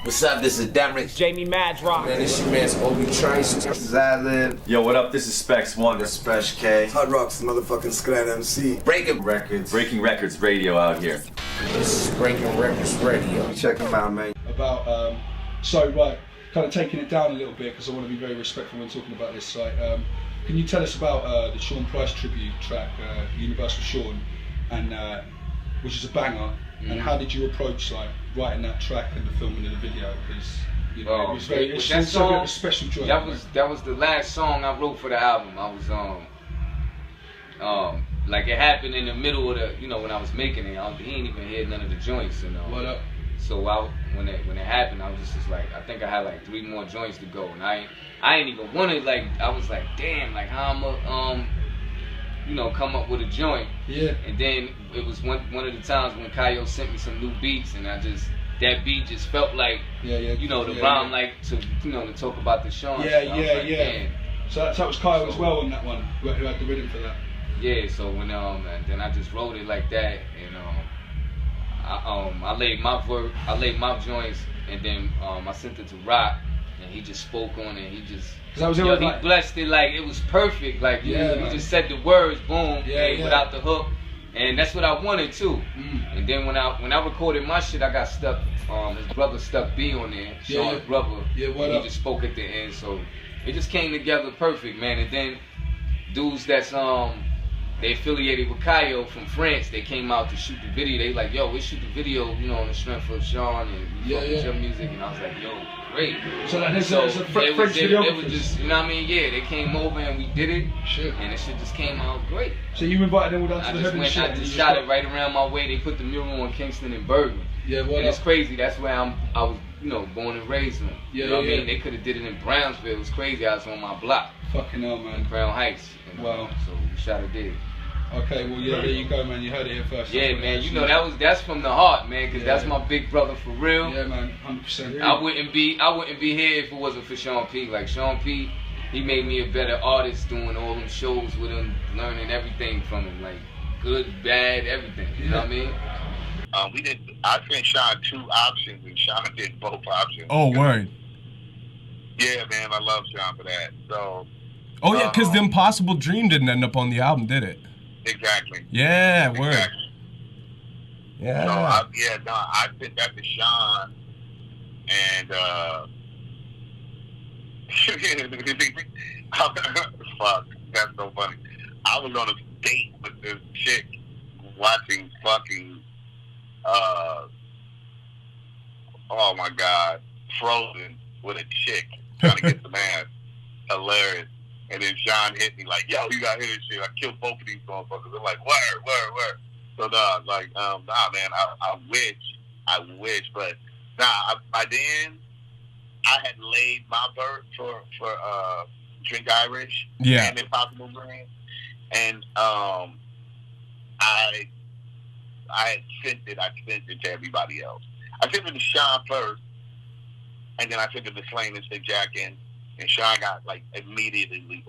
What's up? This is Demrick. Jamie Madrock. Man, this your man's Obi Trice. This is Ad-Lib. Yo, what up? This is Spex One. This is Spesh K. Hot Rock's motherfucking Skot MC. Breaking Records. Breaking Records Radio out here. This is Breaking Records Radio. Check them out, man. About, kind of taking it down a little bit because I want to be very respectful when talking about this. Can you tell us about the Sean Price tribute track, Universal Sean, and which is a banger? And how did you approach writing that track and the filming of the video? Because it was very, it's a bit of a special joint. That was the last song I wrote for the album. I was like it happened in the middle of the, when I was making it. He ain't even heard none of the joints, What up? So when it happened, I was just like, I think I had 3 more joints to go, and I ain't even wanted, I was like, damn, how I'ma come up with a joint. Yeah. And then it was one of the times when Kayo sent me some new beats, and that beat just felt like, the rhyme, to talk about the Sean. Yeah. So that was Kayo as well on that one, who had the rhythm for that. Yeah. So when and then I just wrote it like that, and I laid my joints, and then I sent it to Ruck, and he just spoke on it. He blessed it it was perfect. He just said the words, boom, without the hook, and that's what I wanted too. And then when I recorded my shit, I got stuck. His brother stuck B on there, Sean's brother. Yeah, he just spoke at the end, so it just came together perfect, man. And then dudes that's they affiliated with Kayo from France. They came out to shoot the video. They like, yo, we shoot the video, on the strength of Sean and we fuck with your music. And I was like, yo, great. So there's a French video. It was just, Yeah, they came over and we did it. Sure. And the shit just came out great. So you invited them all down to the hood and shit? I just shot it right around my way. They put the mural on Kingston and Bergen. Yeah, and it's crazy. That's where I was, born and raised in. You know what I mean? They could have did it in Brownsville. It was crazy. I was on my block. Fucking hell, man. Crown Heights. Wow. So we shot it there. Okay, well, there you go, man. You heard it here first. Yeah, man. That's from the heart, man, because that's my big brother for real. Yeah, man. 100%. I wouldn't be here if it wasn't for Sean P. Sean P, he made me a better artist doing all them shows with him, learning everything from him, good, bad, everything. You know what I mean? I sent Sean 2 options, and Sean did both options. Oh, word. Yeah, man, I love Sean for that. So. Oh yeah, because the Impossible Dream didn't end up on the album, did it? Exactly. Yeah, word. Exactly. Yeah. So I sent that to Sean, and fuck, that's so funny. I was on a date with this chick watching fucking oh my god, Frozen with a chick trying to get some ass. Hilarious. And then Sean hit me like, yo, you gotta hear this shit. I killed both of these motherfuckers. I'm like, word. So nah, man, I wish, but by then I had laid my bird for Drink Irish and Impossible Dream, and I had sent it to everybody else. I sent it to Sean first, and then I sent it to Slane and Sick Jack, and Sean got immediately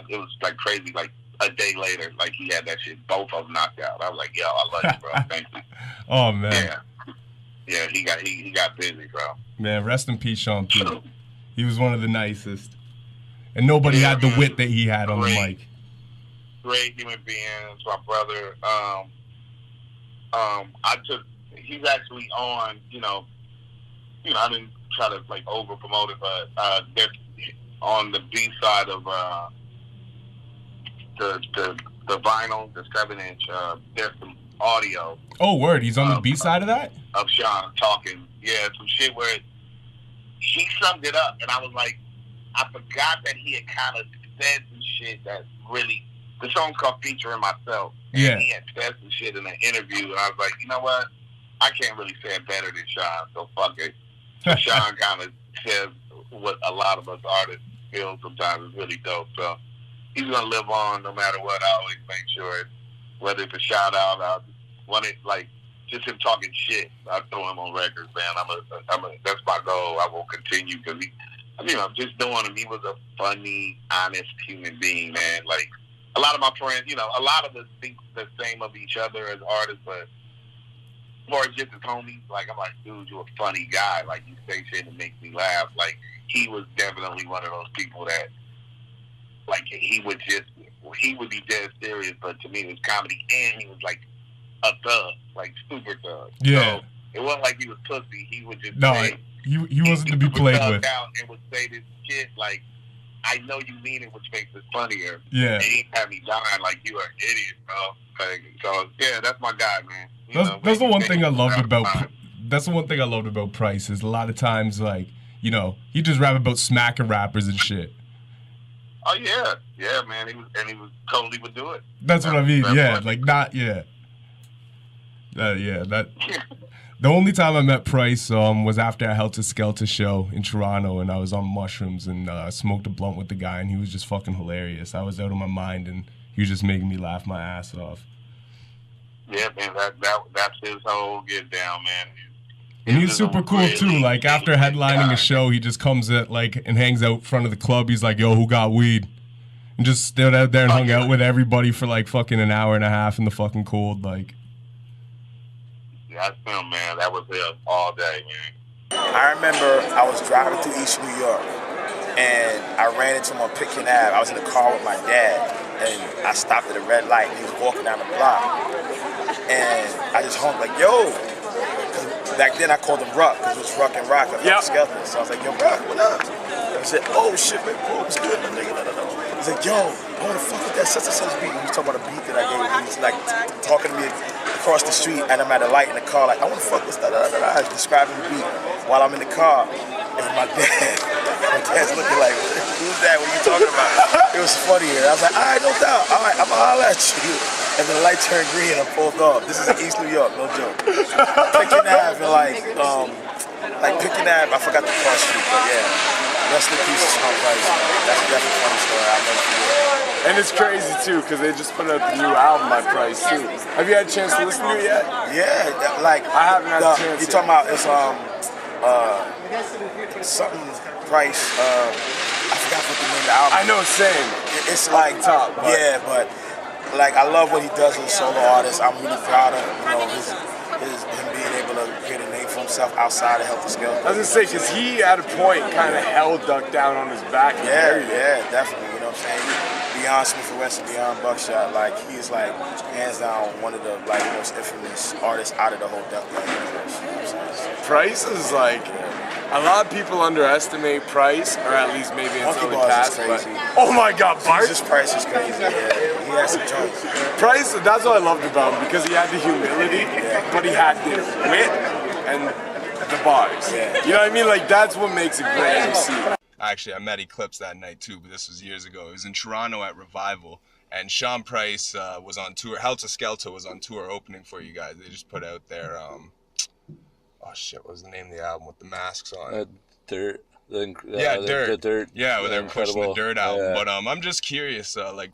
it was crazy, a day later, he had that shit, both of them knocked out. I was like, yo, I love you, bro. Thank you. Oh man. Yeah, he got busy, bro. Man, rest in peace, Sean P. He was one of the nicest. And nobody had the wit that he had on the mic. Great human beings, my brother. He's actually on, I didn't try to over promote it, but there's on the B side of the vinyl, the 7-inch, there's some audio. Oh word, he's on the B side of that? Of Sean talking. Yeah, some shit where he summed it up, and I was like, I forgot that he had kind of said some shit that really, the song's called Featuring Myself. And he had said some shit in an interview, and I was like, you know what? I can't really say it better than Sean, so fuck it. So Sean kind of says what a lot of us artists feel sometimes is really dope. So he's gonna live on no matter what. I always make sure, whether it's a shout out, I want it just him talking shit. I throw him on records, man. That's my goal. I will continue because just knowing him, he was a funny, honest human being, man. A lot of my friends, a lot of us think the same of each other as artists, but far as just his homies, like, I'm like, dude, you're a funny guy. Like, you say shit that makes me laugh. Like, he was definitely one of those people that, like, he would be dead serious, but to me it was comedy, and he was like a thug, like super thug. Yeah. So it wasn't like he was pussy. He would just No, say, he wasn't to be played with. Out and would say this shit like, I know you mean it, which makes it funnier. Yeah. And he had me dying like, you are an idiot, bro. Like, so yeah, that's my guy, man. That's the one thing I loved about. That's the one thing I loved about Price is a lot of times, like, you know, he just rap about smacking rappers and shit. Oh yeah, man. He was totally would do it. That's what I mean. Yeah, like not that. The only time I met Price was after a Heltah Skeltah show in Toronto, and I was on mushrooms and smoked a blunt with the guy, and he was just fucking hilarious. I was out of my mind, and he was just making me laugh my ass off. Yeah, man. That's his whole get down, man. And he's super cool too. Like after headlining a show, he just comes at and hangs out front of the club. He's like, "Yo, who got weed?" And just stood out there and hung out with everybody for like fucking an hour and a half in the fucking cold. Like, yeah, that's him, man. That was him all day, man. I remember I was driving through East New York, and I ran into him on Pitkin Ave. I was in the car with my dad, and I stopped at a red light, and he was walking down the block. And I just honked like, "Yo!" Back then I called him Ruck, because it was Ruck and Rock. I Skeltah. So I was like, "Yo, Ruck, what up?" He said, "Oh shit, man, what's good, my nigga?" He's like, "Yo, I wanna fuck with that such and such beat." He was talking about a beat that I gave him. He's like talking to me across the street, and I'm at a light in the car, like, "I wanna fuck with that." He's describing the beat while I'm in the car. And my dad's looking like, "Who's that? What are you talking about?" It was funny. And I was like, "All right, no doubt. All right, I'm gonna holler at you." And then the light turned green and I pulled off. This is in East New York, no joke. Pitkin Ave and like Pitkin Ave, I forgot the cross street, but yeah. Rest in peace to Sean Price. That's definitely a funny story. I'll never forget. And it's crazy too, because they just put out the new album by Price too. Have you had a chance to listen to it yet? Yeah, like I haven't had a chance. You talking about it's something Price, I forgot what the name of the album. I know it's saying. It's like top, but like I love what he does as a solo artist. I'm really proud of him being able to create a name for himself outside of Heltah Skeltah. I was gonna say, because he at a point kind of held Duck down on his back. Yeah, definitely. You know what I'm saying? Beyond Smith and Wesson, beyond Buckshot, like he's like hands down one of the like most infamous artists out of the whole Duck Down universe. You know what I'm saying? Price is like. A lot of people underestimate Price, or at least maybe until the cast. But oh my God, Bart! Jesus Price is crazy. Yeah, he has some joints. Price, that's what I loved about him, because he had the humility, but he had the wit and the bars. Yeah. You know what I mean? Like that's what makes a great MC. Actually, I met Eclipse that night too, but this was years ago. It was in Toronto at Revival, and Sean Price was on tour. Heltah Skeltah was on tour opening for you guys. They just put out their oh shit, what was the name of the album with the masks on? Dirt. Dirt. The Dirt. Yeah, where they were pushing the Dirt album. Yeah. But I'm just curious, like,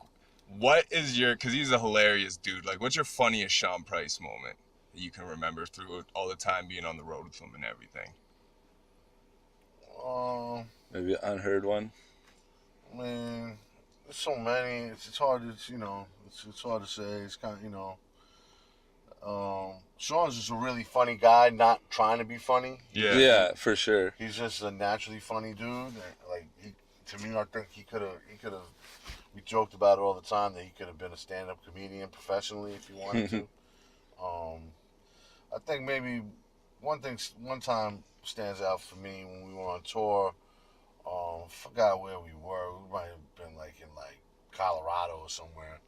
what is your, because he's a hilarious dude, like, what's your funniest Sean Price moment that you can remember through all the time being on the road with him and everything? Maybe an unheard one? Man, there's so many. It's hard to, you know, it's hard to say. It's kind of, you know, Sean's just a really funny guy, not trying to be funny. Yeah, for sure. He's just a naturally funny dude. Like, to me, I think he could have. We joked about it all the time that he could have been a stand-up comedian professionally if he wanted to. I think maybe one time stands out for me when we were on tour. Forgot where we were. We might have been like in Colorado or somewhere,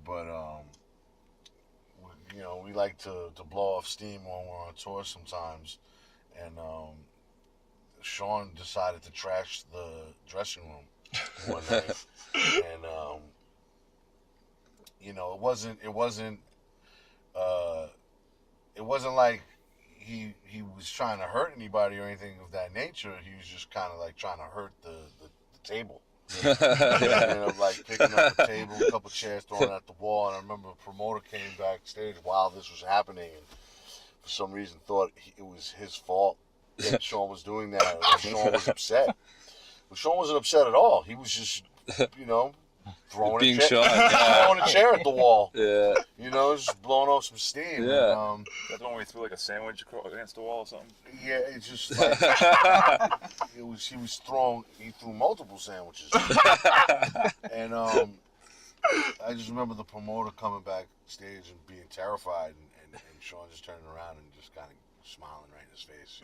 but you know, we like to blow off steam when we're on tour sometimes, and Sean decided to trash the dressing room one night, and you know, it wasn't like he was trying to hurt anybody or anything of that nature. He was just kind of like trying to hurt the table. You know, like picking up a table, a couple chairs, throwing it at the wall. And I remember a promoter came backstage while this was happening, and for some reason thought it was his fault that Sean was doing that. Or Sean was upset. But Sean wasn't upset at all. He was just, you know, throwing Sean, yeah. throwing a chair at the wall. Yeah. You know, just blowing off some steam. Yeah. And, That's the one where he threw like a sandwich against the wall or something. yeah, it's just like he threw multiple sandwiches. And I just remember the promoter coming backstage and being terrified, and Sean just turning around and just kind of smiling right in his face,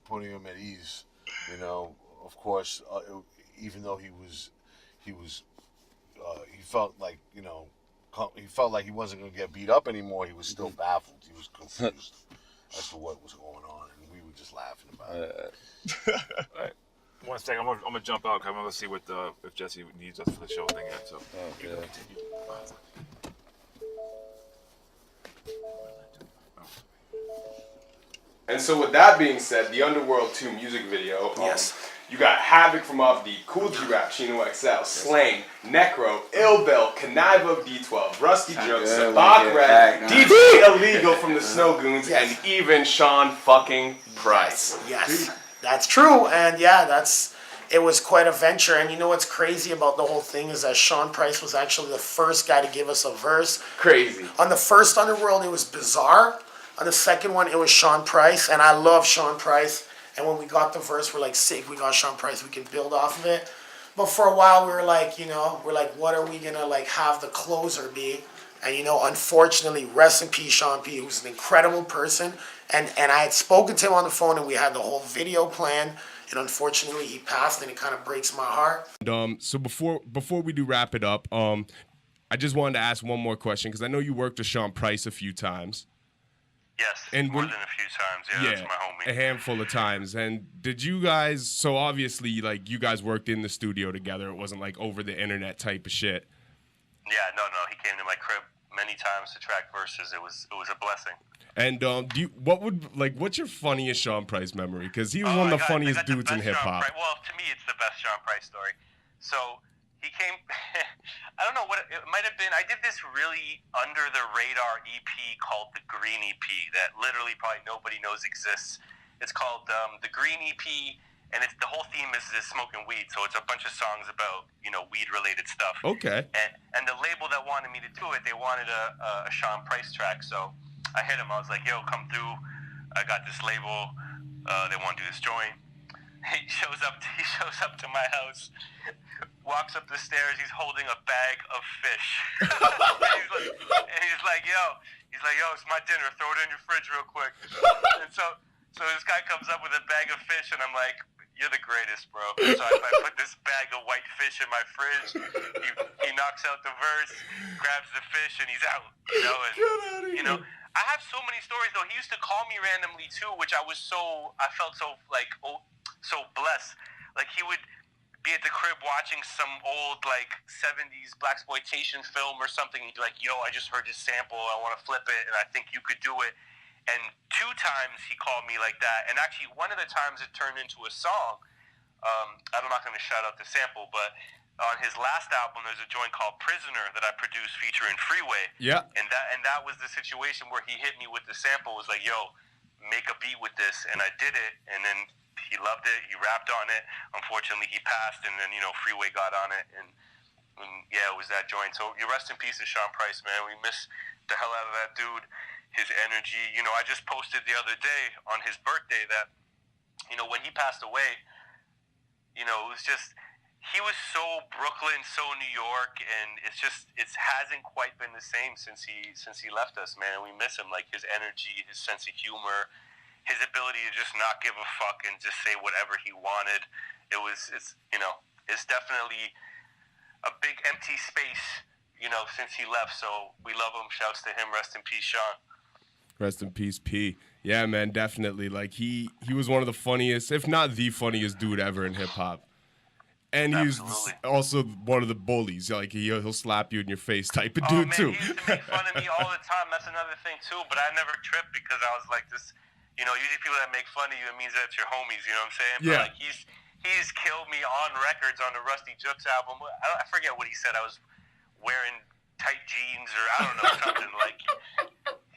putting him at ease. You know, of course, even though he felt like, you know, he felt like he wasn't going to get beat up anymore. He was still baffled. He was confused as to what was going on, and we were just laughing about it. All right. 1 second, I'm gonna jump out because I'm gonna see what if Jesse needs us for the show thing yet. So you can continue. And so with that being said, the Underworld 2 music video, you got Havoc from Off Deep, Cool G Rap, Chino XL, Slang, Necro, Ill Bill, Connive of D12, Ruste Juxx, Sabak Red, DJ Illegal from the Snow Goons, and even Sean fucking Price. Yes, that's true, and yeah, it was quite a venture. And you know what's crazy about the whole thing is that Sean Price was actually the first guy to give us a verse. Crazy. On the first Underworld, it was Bizarre. On the second one, it was Sean Price, and I love Sean Price. And when we got the verse, we're like, sick, we got Sean Price, we can build off of it. But for a while, we were like, what are we gonna like have the closer be? And you know, unfortunately, rest in peace, Sean P, who's an incredible person. And I had spoken to him on the phone, and we had the whole video planned. And unfortunately, he passed, and it kind of breaks my heart. So before we do wrap it up, I just wanted to ask one more question, because I know you worked with Sean Price a few times. Yes, and more than a few times. Yeah, that's my homie. A handful of times. And did you guys, so obviously, like, you guys worked in the studio together. It wasn't like over the internet type of shit. Yeah, no. He came to my crib many times to track verses. It was a blessing. And what's your funniest Sean Price memory? Because he was one of the funniest dudes in hip hop. Well, to me, it's the best Sean Price story. So he came. I don't know what it might have been. I did this really under the radar EP called the Green EP that literally probably nobody knows exists. It's called the Green EP, and the whole theme is smoking weed. So it's a bunch of songs about weed related stuff. Okay. And the label that wanted me to do it, they wanted a Sean Price track. So I hit him. I was like, yo, come through. I got this label. They want to do this joint. He shows up to my house, walks up the stairs. He's holding a bag of fish. and he's like, yo, it's my dinner. Throw it in your fridge real quick. And so this guy comes up with a bag of fish, and I'm like, you're the greatest, bro. So I put this bag of white fish in my fridge. He knocks out the verse, grabs the fish, and he's out. I have so many stories though. He used to call me randomly too, which I felt so so blessed. Like he would be at the crib watching some old like 70s blaxploitation film or something. He'd be like, yo, I just heard this sample. I want to flip it, and I think you could do it. And 2 times he called me like that. And actually, one of the times it turned into a song. I'm not going to shout out the sample, but on his last album, there's a joint called Prisoner that I produced featuring Freeway. Yeah. And that was the situation where he hit me with the sample. Was like, yo, make a beat with this. And I did it. And then he loved it. He rapped on it. Unfortunately, he passed. And then, Freeway got on it. And yeah, it was that joint. So you rest in peace to Sean Price, man. We miss the hell out of that dude. His energy. I just posted the other day on his birthday that, when he passed away, it was just, he was so Brooklyn, so New York, and it hasn't quite been the same since he left us, man. And we miss him, like his energy, his sense of humor, his ability to just not give a fuck and just say whatever he wanted. It's definitely a big empty space, since he left. So we love him. Shouts to him. Rest in peace, Sean. Rest in peace, P. Yeah, man, definitely. Like he was one of the funniest, if not the funniest dude ever in hip hop. And he was also one of the bullies. Like he'll slap you in your face type of dude too. He used to make fun of me all the time. That's another thing too. But I never tripped because I was like this. Usually people that make fun of you, it means that it's your homies. You know what I'm saying? Yeah. But like he's killed me on records on the Ruste Juxx album. I forget what he said. I was wearing tight jeans or I don't know something like.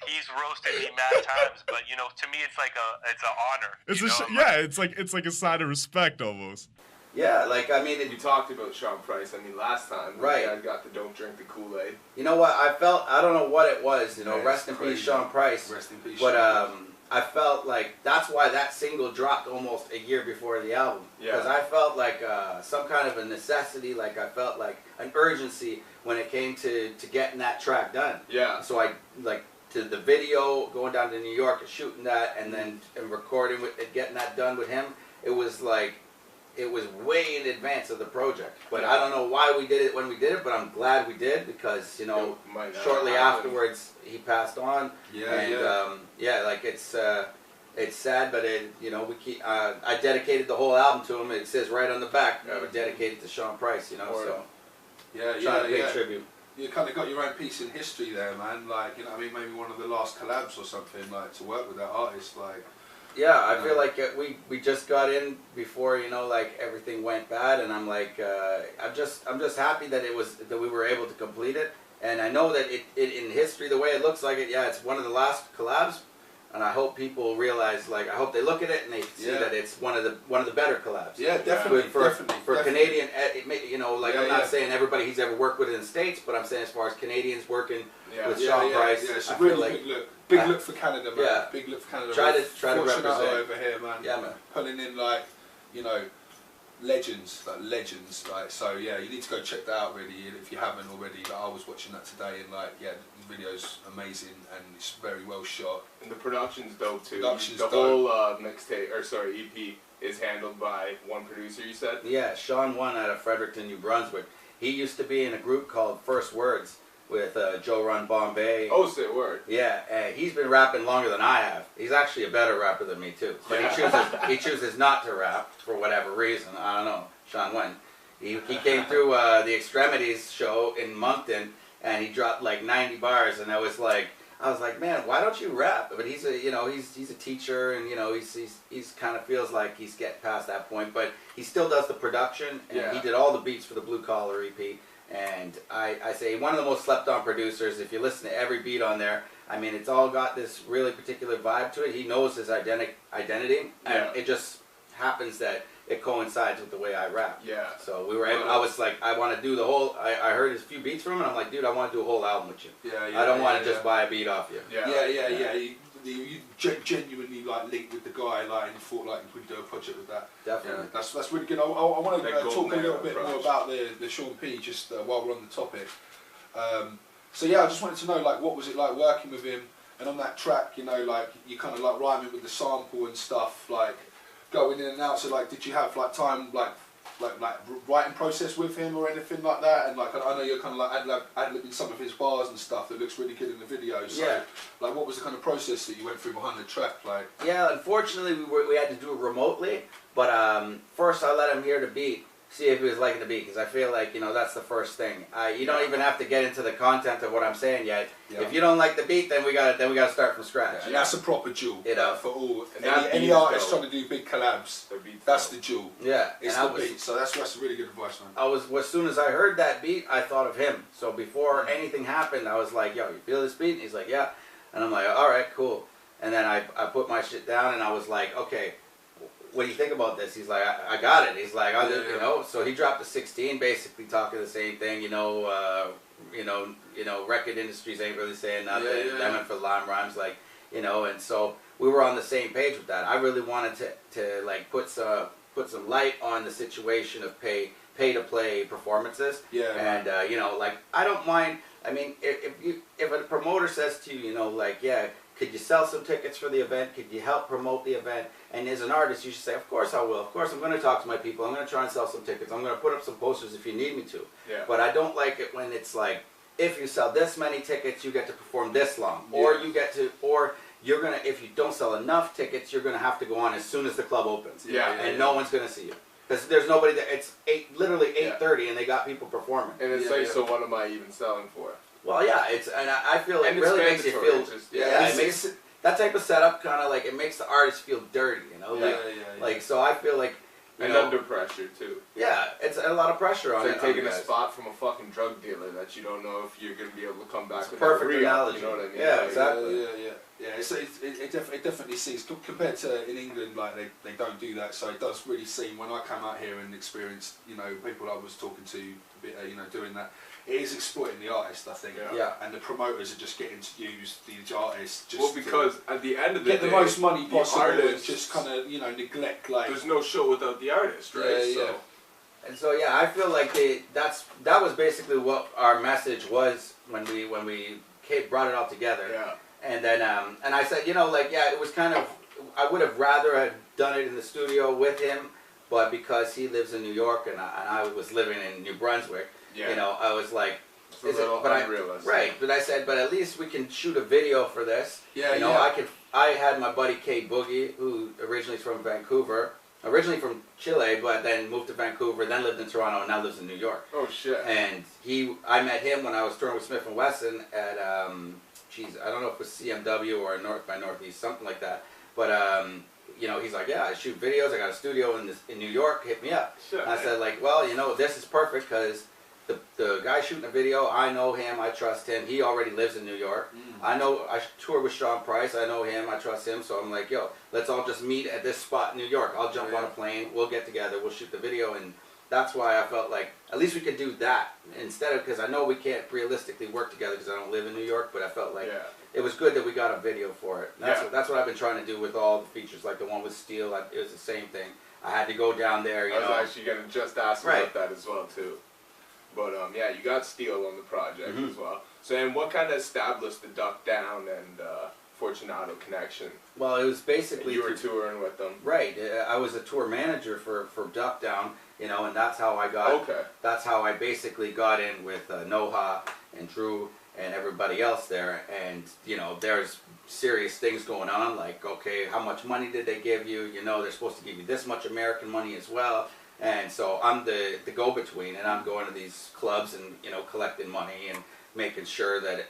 He's roasted me mad times, but to me it's like it's an honor. It's like a sign of respect almost. Yeah, like I mean, we talked about Sean Price. I mean, last time, right? You guys got the "Don't Drink the Kool-Aid." You know what? I felt, I don't know what it was. You know, rest in peace, Sean Price. Rest in peace. But I felt like that's why that single dropped almost a year before the album. Because I felt like some kind of a necessity. Like I felt like an urgency when it came to getting that track done. Yeah. So I like to the video, going down to New York and shooting that, and then recording with it, getting that done with him. It was like. It was way in advance of the project, but I don't know why we did it when we did it. But I'm glad we did because you know, shortly afterwards he passed on. Like it's sad, but you know, we keep. I dedicated the whole album to him. It says right on the back, dedicated to Sean Price. You know, so trying to pay tribute. You kind of got your own piece in history there, man. Like, you know what I mean? Maybe one of the last collabs or something, like to work with that artist, like. Yeah, I feel like we just got in before, you know, like everything went bad, and I'm like I'm just happy that we were able to complete it, and I know that it in history the way it looks like it, it's one of the last collabs, and I hope people realize, like, I hope they look at it and they see that it's one of the better collabs. Yeah, definitely. For Canadian, you know, like I'm not saying everybody he's ever worked with in the States, but I'm saying as far as Canadians working with Sean Price, it's I a really feel like, big look. Big look for Canada, man. Yeah. Big look for Canada. Try to Fortunato represent over here, man. Yeah, man. Pulling in, like, you know, legends. Like, so yeah, you need to go check that out, really, if you haven't already. Like, I was watching that today, and like, the video's amazing, and it's very well shot. And the production's dope too. Production's the dope. whole mixtape, or sorry, EP is handled by one producer. You said? Yeah, Sean One out of Fredericton, New Brunswick. He used to be in a group called First Words with Joe Run Bombay. Oh, say word. Yeah, he's been rapping longer than I have. He's actually a better rapper than me too. But he chooses not to rap for whatever reason. I don't know. Sean Wen. He came through the Extremities show in Moncton, and he dropped like 90 bars, and I was like, man, why don't you rap? But he's a teacher, and you know he's kind of feels like he's getting past that point, but he still does the production, and he did all the beats for the Blue Collar EP. And I say one of the most slept on producers. If you listen to every beat on there, I mean, it's all got this really particular vibe to it. He knows his identity, and it just happens that it coincides with the way I rap. Yeah. So we were able, I was like, I want to do the whole, I heard his few beats from him, and I'm like, dude, I want to do a whole album with you. Yeah, I don't want to just buy a beat off you. You genuinely like linked with the guy, like, and you thought like you could do a project with that. Definitely. Yeah, that's really good. I want to talk a little bit more about the Sean P. Just while we're on the topic. So yeah, I just wanted to know, like, what was it like working with him, and on that track, you know, like you kind of like rhyming with the sample and stuff, like going in and out. So like, did you have like time like writing process with him or anything like that? And like, I know you're kind of like ad-libbing some of his bars and stuff that looks really good in the video. So like, what was the kind of process that you went through behind the track? Like, yeah, unfortunately we had to do it remotely, but first I let him hear the beat, see if he was liking the beat, because I feel like, you know, that's the first thing. You don't even have to get into the content of what I'm saying yet. Yeah. If you don't like the beat, then we gotta start from scratch. Yeah, and that's a proper jewel for all and any artist trying to do big collabs. That's the jewel. Yeah, it's the beat. So that's really good advice, man. As soon as I heard that beat, I thought of him. So before anything happened, I was like, yo, you feel this beat? And he's like, yeah. And I'm like, all right, cool. And then I put my shit down, and I was like, okay, what do you think about this? He's like, I got it. He's like, you know. So he dropped a 16, basically talking the same thing. You know, record industries ain't really saying nothing. Them for lime rhymes, like, you know. And so we were on the same page with that. I really wanted to like put some light on the situation of pay to play performances. Yeah. And you know, like, I don't mind. I mean, if a promoter says to you, you know, like, yeah, could you sell some tickets for the event? Could you help promote the event? And as an artist, you should say, of course I will. Of course I'm going to talk to my people. I'm going to try and sell some tickets. I'm going to put up some posters if you need me to. Yeah. But I don't like it when it's like, if you sell this many tickets, you get to perform this long. Or you get to, or you're going to, if you don't sell enough tickets, you're going to have to go on as soon as the club opens. And no one's going to see you. Because there's nobody that, it's literally 8:30 and they got people performing. And it's like, so what am I even selling for? Well, yeah, and I feel it really makes you feel, it makes that type of setup kind of like, it makes the artist feel dirty, you know, like so I feel like And know, under pressure too. Yeah, it's a lot of pressure on It's it. like taking a spot from a fucking drug dealer that you don't know if you're gonna be able to come back It's with a perfect a re-up, analogy. You know what I mean? Yeah, Like, exactly. Yeah. It definitely seems compared to in England, like they don't do that. So it does really seem when I come out here and experienced, you know, people I was talking to, you know, doing that. It is exploiting the artist, I think. Yeah. And the promoters are just getting to use these artists just well, because at the end of the get day, the most money possible and artist, just kind of, you know, neglect like. There's no show without the artist, right? Yeah. And so yeah, I feel like that was basically what our message was when we brought it all together. Yeah. And then and I said, you know, like yeah, it was kind of I would have rather had done it in the studio with him, but because he lives in New York and I was living in New Brunswick, you know, I was like. But I said, but at least we can shoot a video for this. Yeah, you know, I had my buddy K Boogie, who originally is from Vancouver, originally from Chile, but then moved to Vancouver, then lived in Toronto, and now lives in New York. Oh shit! And I met him when I was touring with Smith and Wesson at, I don't know if it was CMW or North by Northeast, something like that. But you know, he's like, yeah, I shoot videos. I got a studio in New York. Hit me up. Sure, and I said, like, well, you know, this is perfect because. The guy shooting the video, I know him, I trust him. He already lives in New York. I toured with Sean Price, I know him, I trust him. So I'm like, yo, let's all just meet at this spot in New York. I'll jump on a plane, we'll get together, we'll shoot the video. And that's why I felt like at least we could do that instead of, because I know we can't realistically work together because I don't live in New York, but I felt like it was good that we got a video for it. And that's what I've been trying to do with all the features, like the one with Steel, it was the same thing. I had to go down there, you know. I was actually going to just ask about that as well too. But yeah, you got Steel on the project as well. So and what kind of established the Duck Down and Fortunato connection? Well, it was basically and you were touring with them, right? I was a tour manager for Duck Down, you know, and that's how I got. Okay. That's how I basically got in with Noha and Drew and everybody else there. And you know, there's serious things going on, like okay, how much money did they give you? You know, they're supposed to give you this much American money as well. And so I'm the go-between, and I'm going to these clubs and, you know, collecting money and making sure that,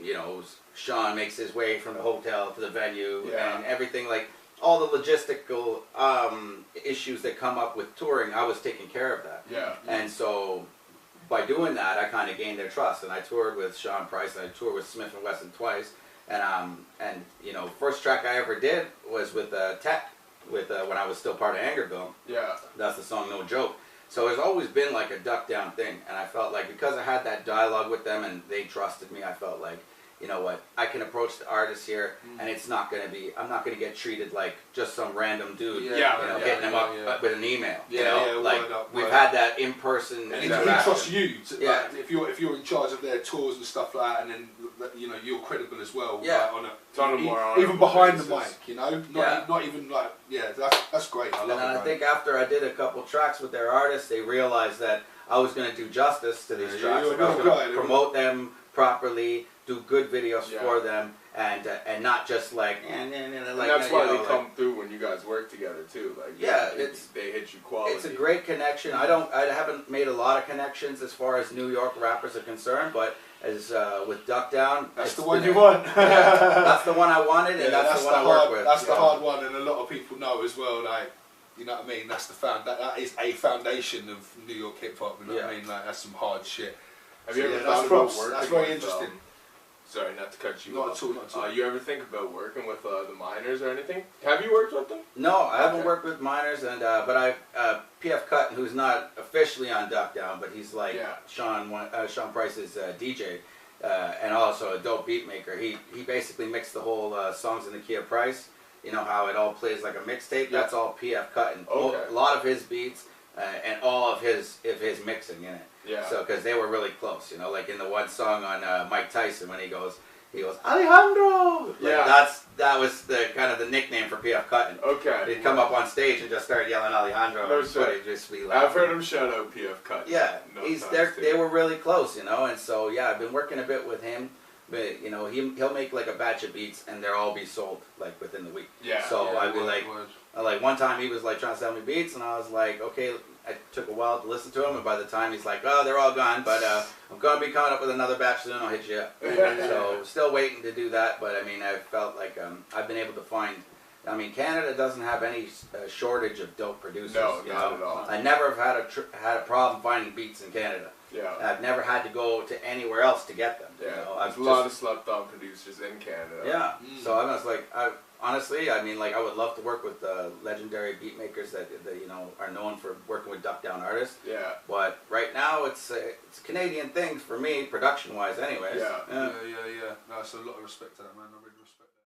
you know, Sean makes his way from the hotel to the venue and everything, like all the logistical issues that come up with touring, I was taking care of that. Yeah. And so by doing that, I kind of gained their trust. And I toured with Sean Price, and I toured with Smith and Wesson twice. And you know, first track I ever did was with Tech. With when I was still part of Angerville. Yeah. That's the song No Joke. So it's always been like a Duck Down thing. And I felt like because I had that dialogue with them and they trusted me, I felt like, you know what, I can approach the artist here and it's not going to be, I'm not going to get treated like just some random dude, hitting them up with an email. You know, we've had that in person. And he trusts you. Like, if you're in charge of their tours and stuff like that, and then you know you're credible as well. Yeah. Like, even behind the mic, you know, not even like that's great. I love it. And I think after I did a couple tracks with their artists, they realized that I was going to do justice to these tracks. I was going to promote them properly, do good videos for them, and not just like. And that's why they come through when you guys work together too. Like they hit you quality. It's a great connection. I haven't made a lot of connections as far as New York rappers are concerned, but as with Duck Down, that's the one you want. That's the one I wanted, and that's the one I work with. That's the hard one, and a lot of people know as well. Like, you know what I mean? That's that is a foundation of New York hip hop. You know what I mean? Like, that's some hard shit. Have you ever thought about working? That's very interesting. Sorry, not to cut you off. Not at all. You ever think about working with the Miners or anything? Have you worked with them? No, I haven't worked with Miners, and but PF Cut, who's not officially on Duck Down, but he's like Sean Price's DJ, and also a dope beat maker. He basically mixed the whole songs in the key of Price. You know how it all plays like a mixtape? That's all PF Cut, and a lot of his beats and all of his mixing in it. Yeah. So, because they were really close, you know, like in the one song on Mike Tyson when he goes Alejandro. Like that was the kind of the nickname for PF Cutting. Okay. He'd come up on stage and just start yelling Alejandro. No shit. He'd just be laughing. I've heard him shout out PF Cutting. Yeah. They were really close, you know, and so I've been working a bit with him. But you know, he'll make like a batch of beats and they'll all be sold like within the week. Yeah. So I'd be like one time he was like trying to sell me beats and I was like, okay. I took a while to listen to him, and by the time he's like, "Oh, they're all gone," but I'm gonna be coming up with another batch soon. I'll hit you up. So still waiting to do that, but I mean, I felt like I've been able to find I mean, Canada doesn't have any shortage of dope producers. No, you not know? at all. I never have had a problem finding beats in Canada. Yeah. I've never had to go to anywhere else to get them. Yeah, You know? there's a lot of slept-on producers in Canada. Yeah. So I was like, honestly, I mean, like, I would love to work with legendary beat makers that you know are known for working with duck down artists. Yeah. But right now, it's a Canadian thing for me, production-wise, anyways. Yeah. Yeah. No, it's a lot of respect to that, man. I really respect.